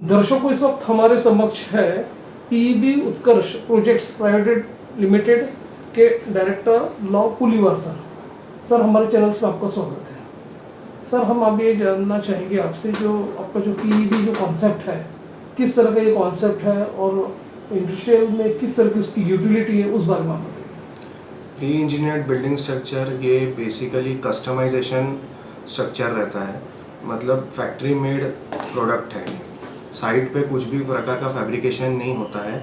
दर्शकों, इस वक्त हमारे समक्ष है पीईबी उत्कर्ष प्रोजेक्ट्स प्राइवेट लिमिटेड के डायरेक्टर लॉ पुलीवार सर। सर, हमारे चैनल में आपका स्वागत है। सर, हम अब ये जानना चाहेंगे आपसे, जो आपका जो पीईबी जो कॉन्सेप्ट है, किस तरह का ये कॉन्सेप्ट है और इंडस्ट्रियल में किस तरह की उसकी यूटिलिटी है, उस बारे में आप बताइए। प्री इंजीनियर्ड बिल्डिंग स्ट्रक्चर ये बेसिकली कस्टमाइजेशन स्ट्रक्चर रहता है, मतलब फैक्ट्री मेड प्रोडक्ट है। साइट पे कुछ भी प्रकार का फैब्रिकेशन नहीं होता है,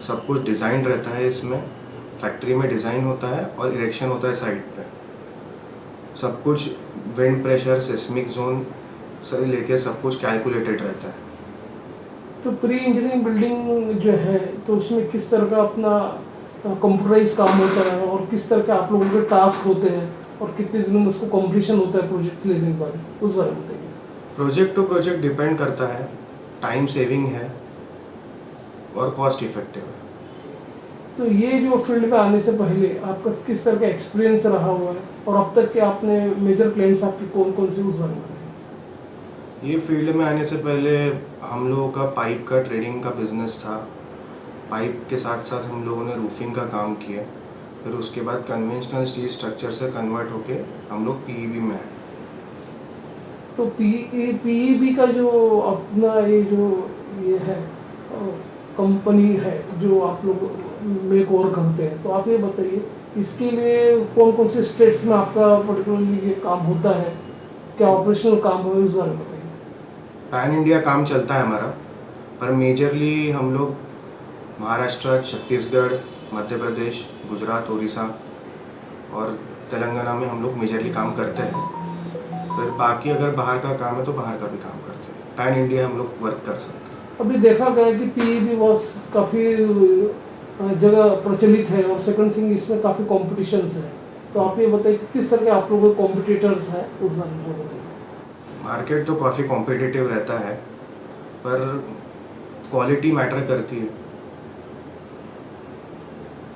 सब कुछ डिज़ाइन रहता है। इसमें फैक्ट्री में डिज़ाइन होता है और इरेक्शन होता है साइट पे। सब कुछ विंड प्रेशर, सिस्मिक जोन से लेके सब कुछ कैलकुलेटेड रहता है। तो प्री इंजीनियरिंग बिल्डिंग जो है, तो उसमें किस तरह का अपना कंप्यूटराइज काम होता है और किस तरह के आप लोगों के टास्क होते हैं और कितने दिनों में उसको कंप्लीशन होता है प्रोजेक्ट लेने के बाद, उस बारे में बताइए। प्रोजेक्ट टू प्रोजेक्ट डिपेंड करता है, टाइम सेविंग है और कॉस्ट इफेक्टिव है। तो ये जो फील्ड में आने से पहले आपका किस तरह का एक्सपीरियंस रहा हुआ है और अब तक के आपने मेजर क्लाइंट्स आपके कौन कौन से, उस बारे में बताइए। ये फील्ड में आने से पहले हम लोगों का पाइप का ट्रेडिंग का बिजनेस था। पाइप के साथ साथ हम लोगों ने रूफिंग का काम किया, फिर उसके बाद कन्वेंशनल स्टील स्ट्रक्चर से कन्वर्ट होके हम लोग पीईबी में आए। तो पीईबी का जो अपना ये है कंपनी है जो आप लोग मेक ओवर करते हैं, तो आप ये बताइए इसके लिए कौन कौन से स्टेट्स में आपका पर्टिकुलरली ये काम होता है, क्या ऑपरेशनल काम है, उस बारे में बताइए। पैन इंडिया काम चलता है हमारा, पर मेजरली हम लोग महाराष्ट्र, छत्तीसगढ़, मध्य प्रदेश, गुजरात, उड़ीसा और तेलंगाना में हम लोग मेजरली काम करते हैं। फिर बाकी अगर बाहर का काम है तो बाहर का भी काम करते हैं। पैन इंडिया हम लोग वर्क कर सकते हैं। अभी देखा गया है कि पीईबी वर्क्स काफ़ी जगह प्रचलित है और सेकंड थिंग इसमें काफ़ी कॉम्पिटिशन्स है, तो आप ये बताइए कि किस तरह के आप लोगों के कॉम्पिटिटर्स हैं, उस बारे में बताइए। मार्केट तो काफ़ी कॉम्पिटिटिव रहता है, पर क्वालिटी मैटर करती है।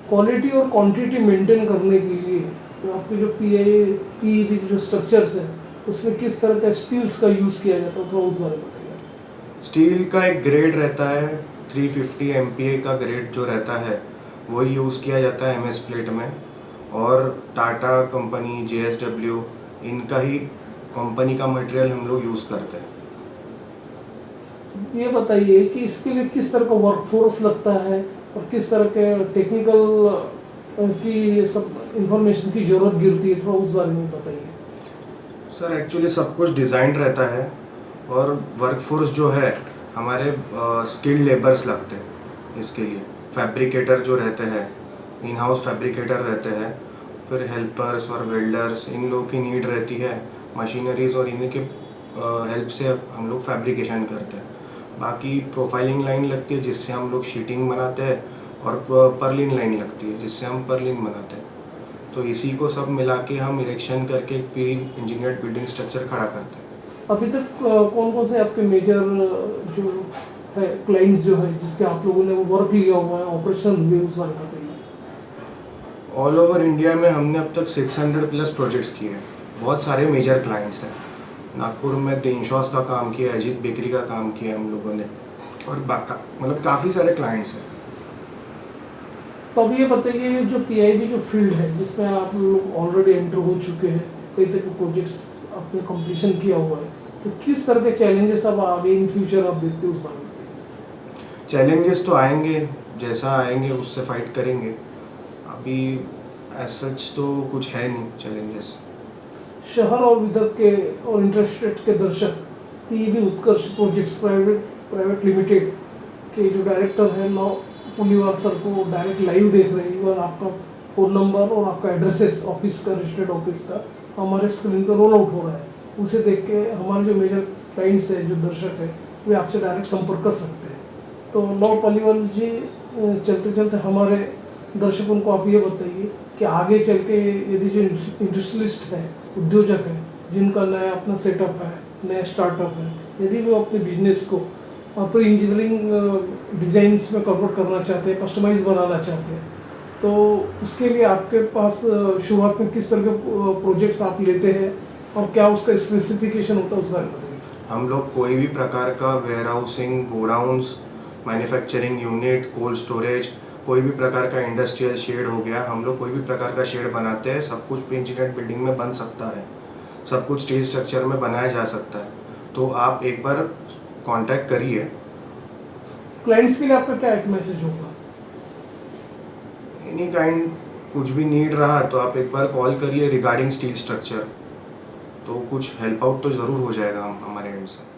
क्वालिटी और क्वांटिटी मेंटेन करने के लिए तो आपके जो पीईबी के जो स्ट्रक्चर्स हैं, उसमें किस तरह का स्टील्स का यूज़ किया जाता है, थोड़ा उस बारे में बताइए। स्टील का एक ग्रेड रहता है 350 MPa का ग्रेड जो रहता है, वही यूज़ किया जाता है एमएस प्लेट में। और टाटा कंपनी, JSW, इनका ही कंपनी का मटेरियल हम लोग यूज़ करते हैं। ये बताइए कि इसके लिए किस तरह का वर्कफोर्स लगता है और किस तरह के टेक्निकल की सब इंफॉर्मेशन की ज़रूरत गिरती है, थोड़ा उस बारे में बताइए। सर, एक्चुअली सब कुछ डिज़ाइन रहता है और वर्कफोर्स जो है हमारे स्किल्ड लेबर्स लगते हैं। इसके लिए फैब्रिकेटर जो रहते हैं, इन हाउस फैब्रिकेटर रहते हैं, फिर हेल्पर्स और वेल्डर्स, इन लोगों की नीड रहती है। मशीनरीज और इन्हीं के हेल्प से हम लोग फैब्रिकेशन करते हैं। बाकी प्रोफाइलिंग लाइन लगती है जिससे हम लोग शीटिंग बनाते हैं, और पर्लिन लाइन लगती है जिससे हम पर्लिन बनाते हैं। तो इसी को सब मिला के हम इरेक्शन करके एक प्री इंजीनियर्ड बिल्डिंग स्ट्रक्चर खड़ा करते हैं। अभी तक कौन कौन से आपके मेजर जो है क्लाइंट्स जो है जिसके आप लोगों ने वर्क लिया हुआ है, ऑपरेशन हुए, उस बारे में बताइए। ऑल ओवर इंडिया में हमने अब तक 600+ प्रोजेक्ट्स किए हैं। बहुत सारे मेजर क्लाइंट्स हैं। नागपुर में देनशॉस का काम किया, अजीत बेकरी का काम किया हम लोगों ने, और मतलब काफ़ी सारे क्लाइंट्स हैं। तो अब ये बताइए, जो पीआईबी जो फील्ड है जिसमें आप लोग ऑलरेडी एंटर हो चुके हैं, कई तरह के प्रोजेक्ट्स आपने कंप्लीशन किया हुआ है, तो किस तरह के चैलेंजेस अब आगे इन फ्यूचर आप देखते हो, उस बारे में बताइए। चैलेंजेस तो आएंगे, जैसा आएंगे उससे फाइट करेंगे। अभी एज सच तो कुछ है नहीं चैलेंजेस। शहर और विदर्भ के और इंटरस्टेट के दर्शक पीईबी उत्कर्ष प्रोजेक्ट्स प्राइवेट लिमिटेड के जो डायरेक्टर हैं लॉ पुलीवार सर को डायरेक्ट लाइव देख रहे हैं, और आपका फ़ोन नंबर और आपका एड्रेसेस ऑफिस का, रजिस्टर्ड ऑफिस का हमारे स्क्रीन पर रोल आउट हो रहा है। उसे देख के हमारे जो मेजर क्लाइंट्स हैं, जो दर्शक हैं, वे आपसे डायरेक्ट संपर्क कर सकते हैं। तो लॉ पुलीवार जी, चलते चलते हमारे दर्शकों को आप ये बताइए कि आगे चल के यदि जो इंडस्ट्रियलिस्ट है, उद्योजक है, जिनका नया अपना सेटअप है, नया स्टार्टअप है, यदि वो अपने बिजनेस को प्री इंजीनियरिंग डिज़ाइंस में कन्वर्ट करना चाहते हैं, कस्टमाइज बनाना चाहते हैं, तो उसके लिए आपके पास शुरुआत में किस तरह के प्रोजेक्ट्स आप लेते हैं और क्या उसका स्पेसिफिकेशन होता है, उस बारे में बताइए। हम लोग कोई भी प्रकार का warehousing, godowns, manufacturing unit, cold storage, कोई भी प्रकार का इंडस्ट्रियल शेड हो गया, हम लोग कोई भी प्रकार का शेड बनाते हैं। सब कुछ प्री इंजीनियर्ड बिल्डिंग में बन सकता है, सब कुछ स्टील स्ट्रक्चर में बनाया जा सकता है। तो आप एक बार कांटेक्ट करिए। क्लाइंट्स के लिए आपका क्या एक मैसेज होगा? एनी काइंड कुछ भी नीड रहा तो आप एक बार कॉल करिए रिगार्डिंग स्टील स्ट्रक्चर, तो कुछ हेल्प आउट तो ज़रूर हो जाएगा हमारे एंड से।